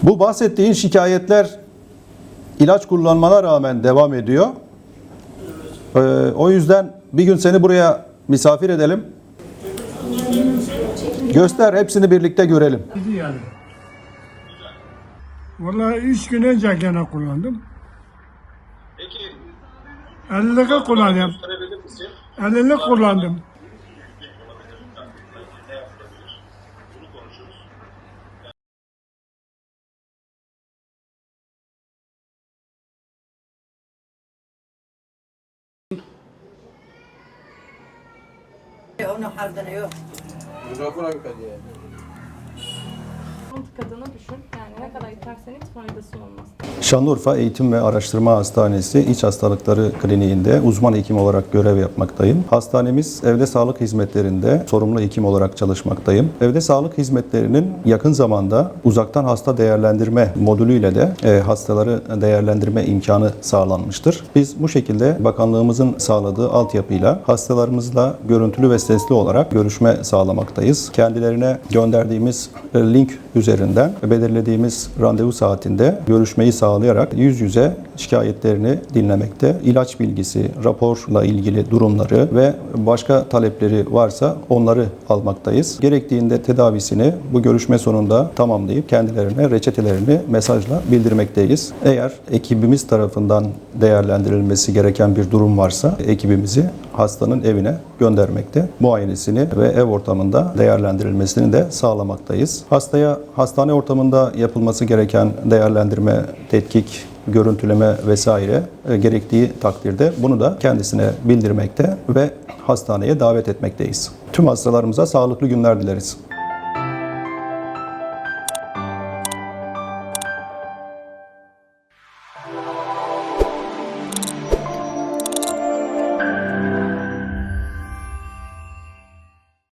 Bu bahsettiğin şikayetler ilaç kullanmana rağmen devam ediyor. O yüzden bir gün seni buraya misafir edelim. Göster, hepsini birlikte görelim. Yani. Vallahi 3 gün önce gene kullandım. Peki 50'lik kullanıyorum. gösterebilir misin? 50'lik kullandım. Bunu konuşuruz. Onu harbiden yok. Tıkadığını düşün. Yani ne kadar itersen it faydası olmaz. Şanlıurfa Eğitim ve Araştırma Hastanesi İç Hastalıkları Kliniğinde uzman hekim olarak görev yapmaktayım. Hastanemiz evde sağlık hizmetlerinde sorumlu hekim olarak çalışmaktayım. Evde sağlık hizmetlerinin yakın zamanda uzaktan hasta değerlendirme modülüyle de hastaları değerlendirme imkanı sağlanmıştır. Biz bu şekilde bakanlığımızın sağladığı altyapıyla hastalarımızla görüntülü ve sesli olarak görüşme sağlamaktayız. Kendilerine gönderdiğimiz link üzerinden belirlediğimiz randevu saatinde görüşmeyi sağlayarak yüz yüze şikayetlerini dinlemekte. İlaç bilgisi, raporla ilgili durumları ve başka talepleri varsa onları almaktayız. Gerektiğinde tedavisini bu görüşme sonunda tamamlayıp kendilerine reçetelerini mesajla bildirmekteyiz. Eğer ekibimiz tarafından değerlendirilmesi gereken bir durum varsa ekibimizi hastanın evine göndermekte. Muayenesini ve ev ortamında değerlendirilmesini de sağlamaktayız. Hastaya hastane ortamında yapılması gereken değerlendirme, tetkik, görüntüleme vesaire gerektiği takdirde bunu da kendisine bildirmekte ve hastaneye davet etmekteyiz. Tüm hastalarımıza sağlıklı günler dileriz.